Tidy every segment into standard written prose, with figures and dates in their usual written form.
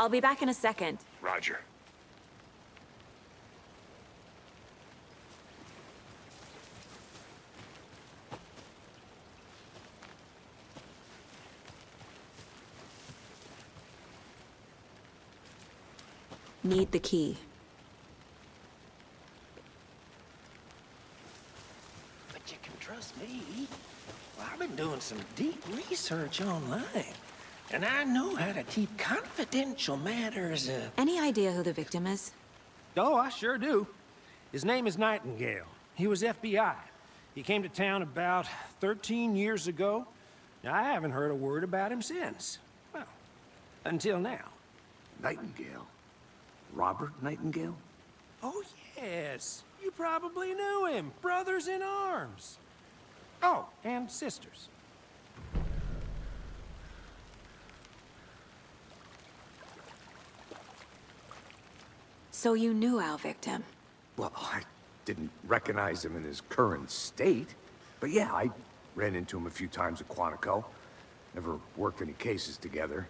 I'll be back in a second. Roger. Need the key. But you can trust me. Well, I've been doing some deep research online, and I know how to keep confidential matters. Any idea who the victim is? Oh, I sure do. His name is Nightingale. He was FBI. He came to town about 13 years ago. Now, I haven't heard a word about him since. Well, until now. Nightingale? Robert Nightingale? Oh, yes. You probably knew him. Brothers in arms. Oh, and sisters. So you knew our victim? Well, I didn't recognize him in his current state. But yeah, I ran into him a few times at Quantico. Never worked any cases together.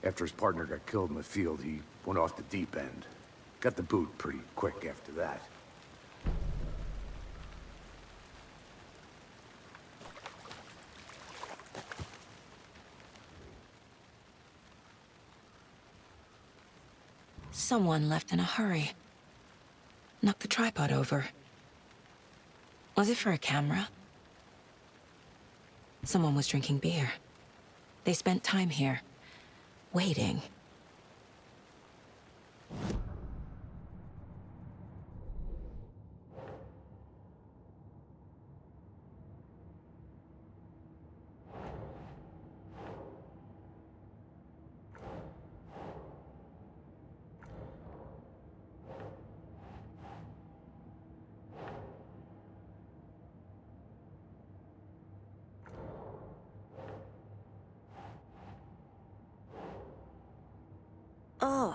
After his partner got killed in the field, he went off the deep end. Got the boot pretty quick after that. Someone left in a hurry. Knocked the tripod over. Was it for a camera? Someone was drinking beer. They spent time here, waiting. Ugh.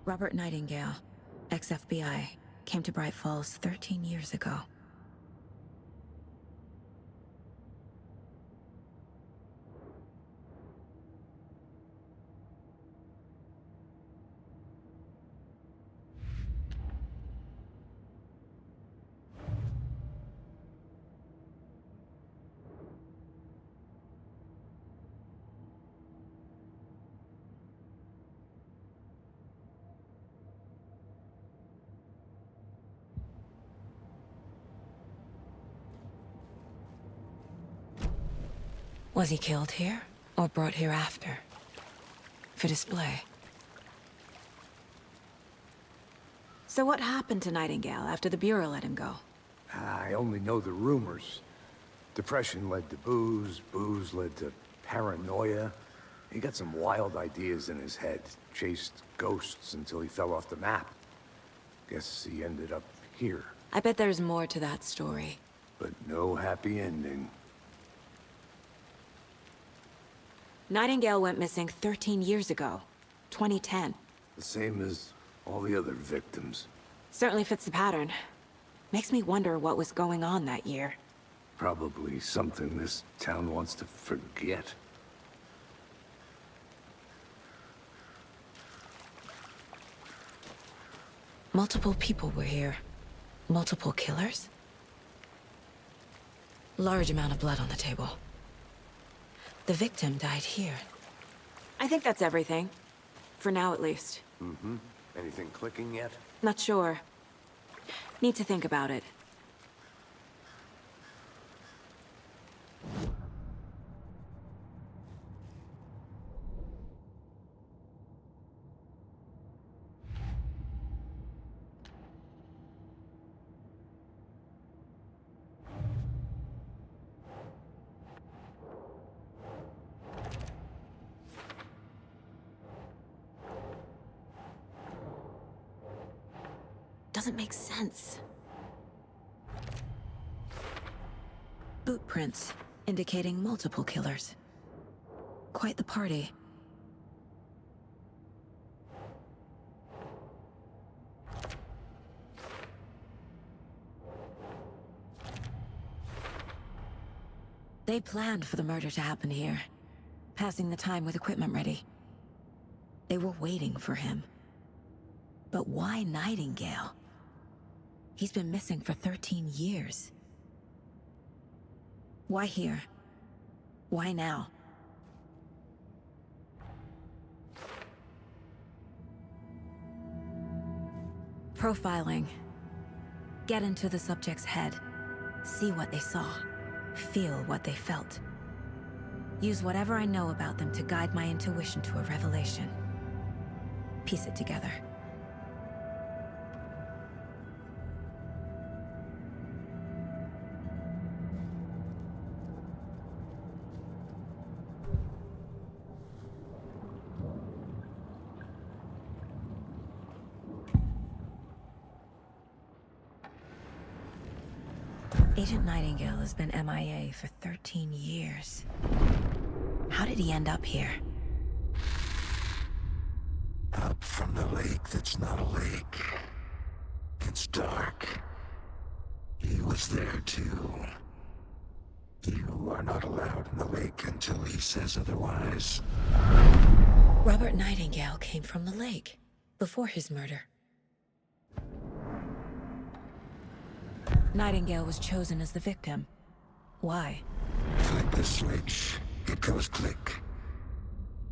Robert Nightingale, ex-FBI, came to Bright Falls 13 years ago. Was he killed here, or brought here after? For display. So what happened to Nightingale after the Bureau let him go? I only know the rumors. Depression led to booze, booze led to paranoia. He got some wild ideas in his head, chased ghosts until he fell off the map. Guess he ended up here. I bet there's more to that story. But no happy ending. Nightingale went missing 13 years ago, 2010. The same as all the other victims. Certainly fits the pattern. Makes me wonder what was going on that year. Probably something this town wants to forget. Multiple people were here. Multiple killers? Large amount of blood on the table. The victim died here. I think that's everything. For now, at least. Mm-hmm. Anything clicking yet? Not sure. Need to think about it. Doesn't make sense. Boot prints, indicating multiple killers. Quite the party. They planned for the murder to happen here, passing the time with equipment ready. They were waiting for him. But why Nightingale? He's been missing for 13 years. Why here? Why now? Profiling. Get into the subject's head. See what they saw. Feel what they felt. Use whatever I know about them to guide my intuition to a revelation. Piece it together. Agent Nightingale has been MIA for 13 years. How did he end up here? Up from the lake that's not a lake. It's dark. He was there too. You are not allowed in the lake until he says otherwise. Robert Nightingale came from the lake, before his murder. Nightingale was chosen as the victim. Why? Flick the switch. It goes click.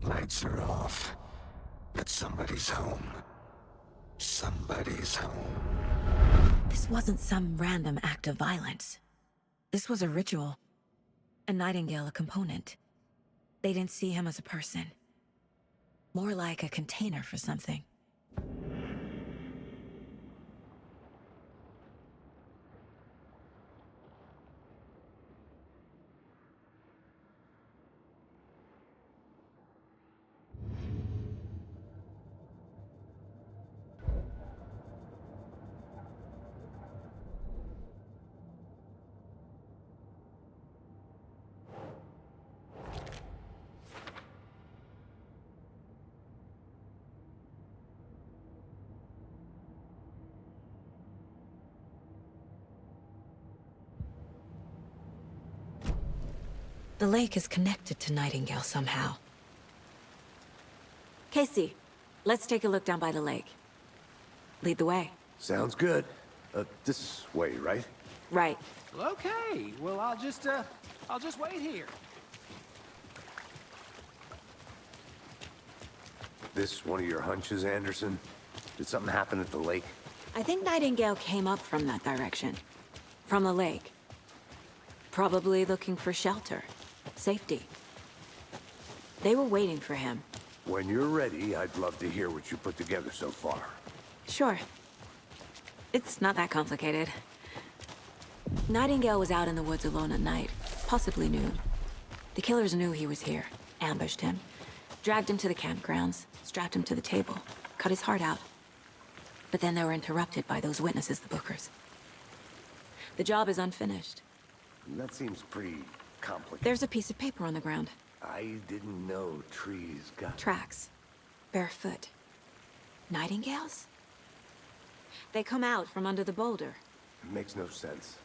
Lights are off. But somebody's home. Somebody's home. This wasn't some random act of violence. This was a ritual. And Nightingale a component. They didn't see him as a person. More like a container for something. The lake is connected to Nightingale somehow. Casey, let's take a look down by the lake. Lead the way. Sounds good. This way, right? Right. Well, okay. Well, I'll just wait here. This one of your hunches, Anderson? Did something happen at the lake? I think Nightingale came up from that direction. From the lake. Probably looking for shelter. Safety. They were waiting for him. When you're ready, I'd love to hear what you put together so far. Sure. It's not that complicated. Nightingale was out in the woods alone at night, possibly noon. The killers knew he was here, ambushed him, dragged him to the campgrounds, strapped him to the table, cut his heart out. But then they were interrupted by those witnesses, the Bookers. The job is unfinished. That seems pretty complicated. There's a piece of paper on the ground. I didn't know trees got... Tracks. Barefoot. Nightingales? They come out from under the boulder. Makes no sense.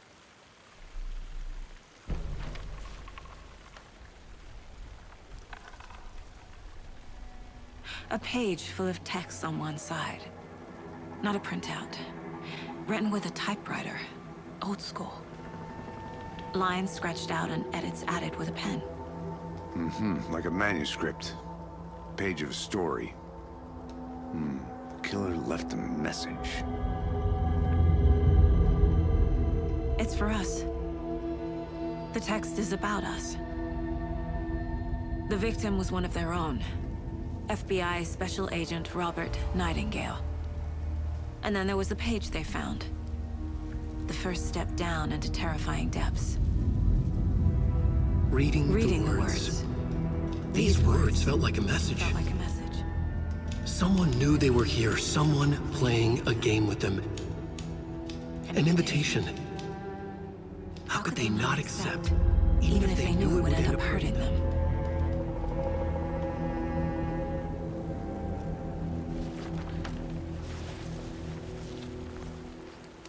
A page full of text on one side. Not a printout. Written with a typewriter. Old school. Lines scratched out and edits added with a pen. Like a manuscript. Page of a story. The killer left a message. It's for us. The text is about us. The victim was one of their own. FBI Special Agent Robert Nightingale. And then there was the page they found. The first step down into terrifying depths. Reading the words. These words felt like a message. Felt like a message. Someone knew they were here, someone playing a game with them. An invitation. How could they not accept, even if they knew it would end up hurting them?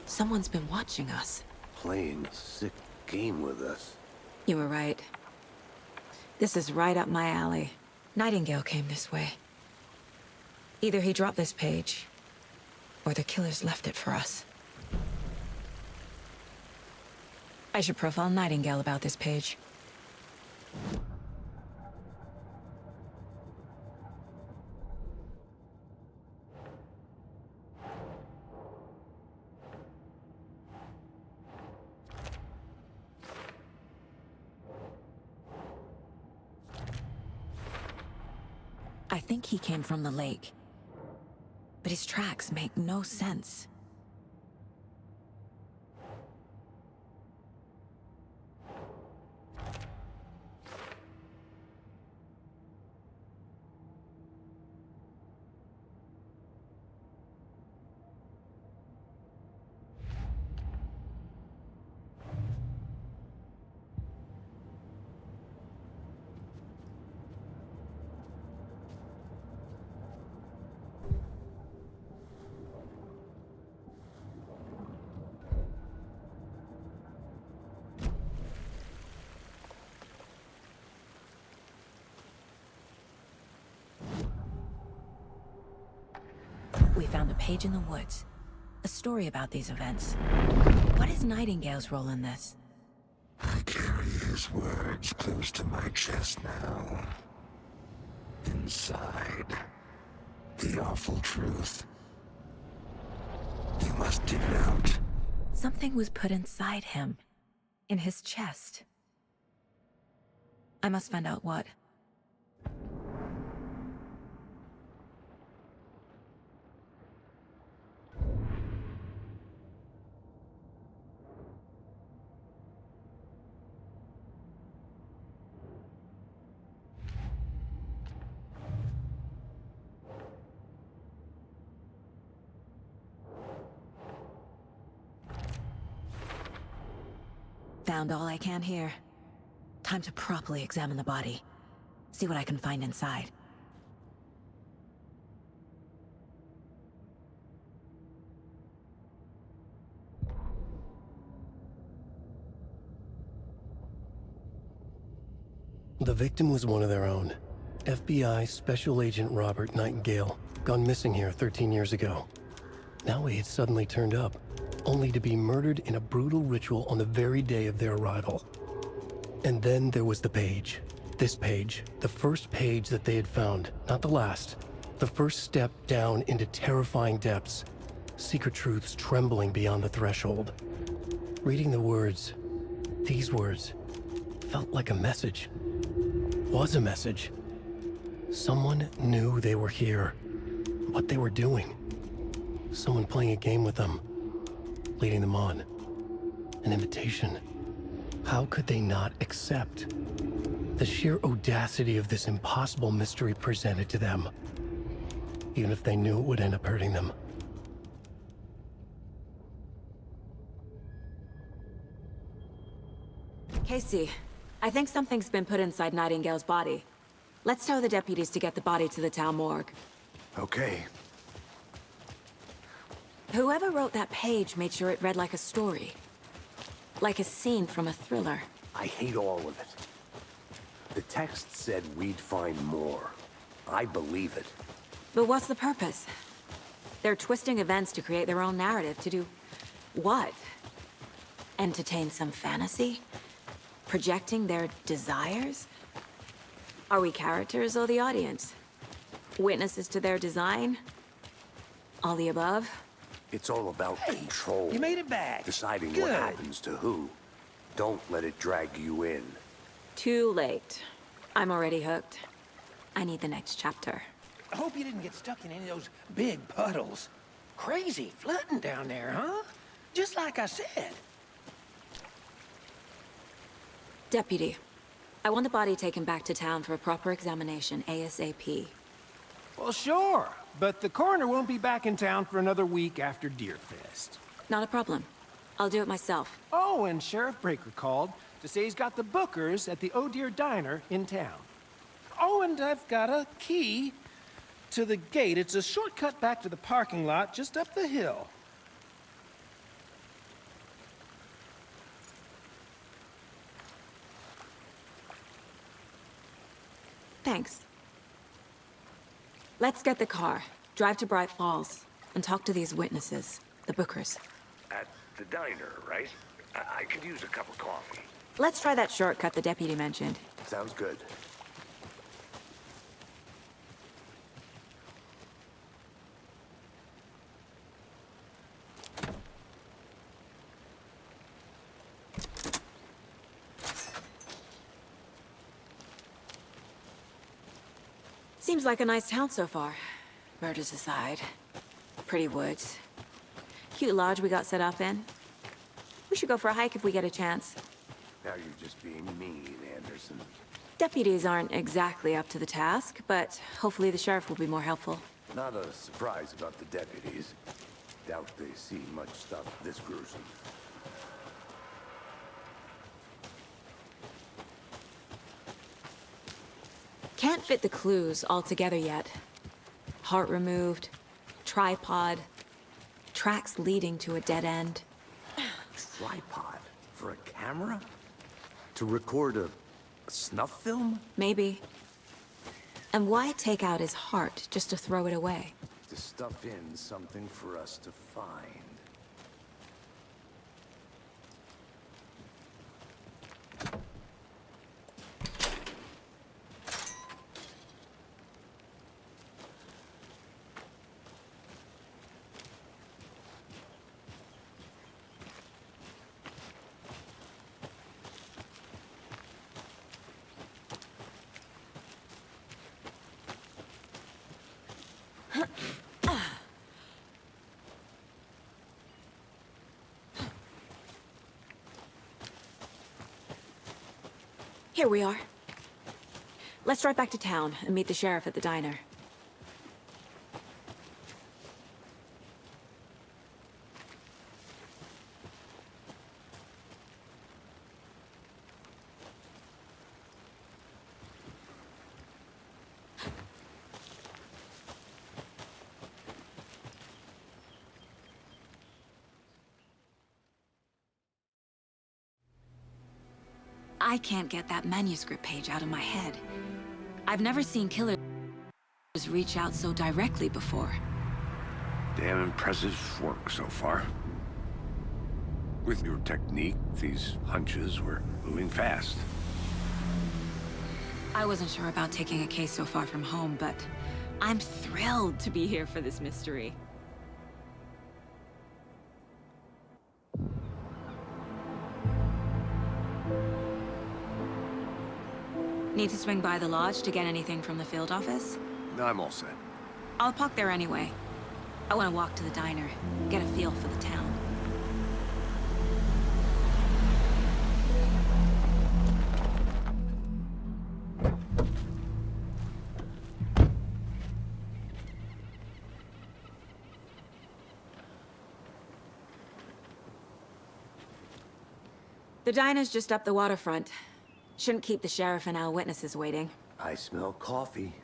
Someone's been watching us. Playing a sick game with us. You were right. This is right up my alley. Nightingale came this way. Either he dropped this page, or the killers left it for us. I should profile Nightingale about this page. I think he came from the lake, but his tracks make no sense. We found a page in the woods. A story about these events. What is Nightingale's role in this? I carry his words close to my chest now. Inside, the awful truth. You must dig it out. Something was put inside him. In his chest. I must find out what. Found all I can here. Time to properly examine the body. See what I can find inside. The victim was one of their own. FBI Special Agent Robert Nightingale, gone missing here 13 years ago. Now he had suddenly turned up, only to be murdered in a brutal ritual on the very day of their arrival. And then there was the page. This page, the first page that they had found, not the last. The first step down into terrifying depths. Secret truths trembling beyond the threshold. Reading the words, these words, felt like a message. Was a message. Someone knew they were here. What they were doing. Someone playing a game with them. Leading them on. An invitation. How could they not accept? The sheer audacity of this impossible mystery presented to them. Even if they knew it would end up hurting them. Casey, I think something's been put inside Nightingale's body. Let's tell the deputies to get the body to the town morgue. Okay. Whoever wrote that page made sure it read like a story. Like a scene from a thriller. I hate all of it. The text said we'd find more. I believe it. But what's the purpose? They're twisting events to create their own narrative to do... what? Entertain some fantasy? Projecting their desires? Are we characters or the audience? Witnesses to their design? All the above? It's all about control. You made it back. Deciding Good. what happens to who. Don't let it drag you in. Too late. I'm already hooked. I need the next chapter. I hope you didn't get stuck in any of those big puddles. Crazy flooding down there, huh? Just like I said. Deputy, I want the body taken back to town for a proper examination, ASAP. Well, sure, but the coroner won't be back in town for another week after Deerfest. Not a problem. I'll do it myself. Oh, and Sheriff Breaker called to say he's got the bookers at the Oh Dear Diner in town. Oh, and I've got a key to the gate. It's a shortcut back to the parking lot just up the hill. Thanks. Let's get the car, drive to Bright Falls, and talk to these witnesses, the Bookers. At the diner, right? I could use a cup of coffee. Let's try that shortcut the deputy mentioned. Sounds good. Seems like a nice town so far. Murders aside. Pretty woods. Cute lodge we got set up in. We should go for a hike if we get a chance. Now you're just being mean, Anderson. Deputies aren't exactly up to the task, but hopefully the sheriff will be more helpful. Not a surprise about the deputies. Doubt they see much stuff this gruesome. Can't fit the clues all together yet. Heart removed, tripod, tracks leading to a dead end. Tripod? For a camera? To record a snuff film? Maybe. And why take out his heart just to throw it away? To stuff in something for us to find. Here we are. Let's drive back to town and meet the sheriff at the diner. I can't get that manuscript page out of my head. I've never seen killers reach out so directly before. Damn impressive work so far. With your technique, these hunches were moving fast. I wasn't sure about taking a case so far from home, but I'm thrilled to be here for this mystery. Need to swing by the lodge to get anything from the field office? No, I'm all set. I'll park there anyway. I want to walk to the diner, get a feel for the town. The diner's just up the waterfront. Shouldn't keep the sheriff and our witnesses waiting. I smell coffee.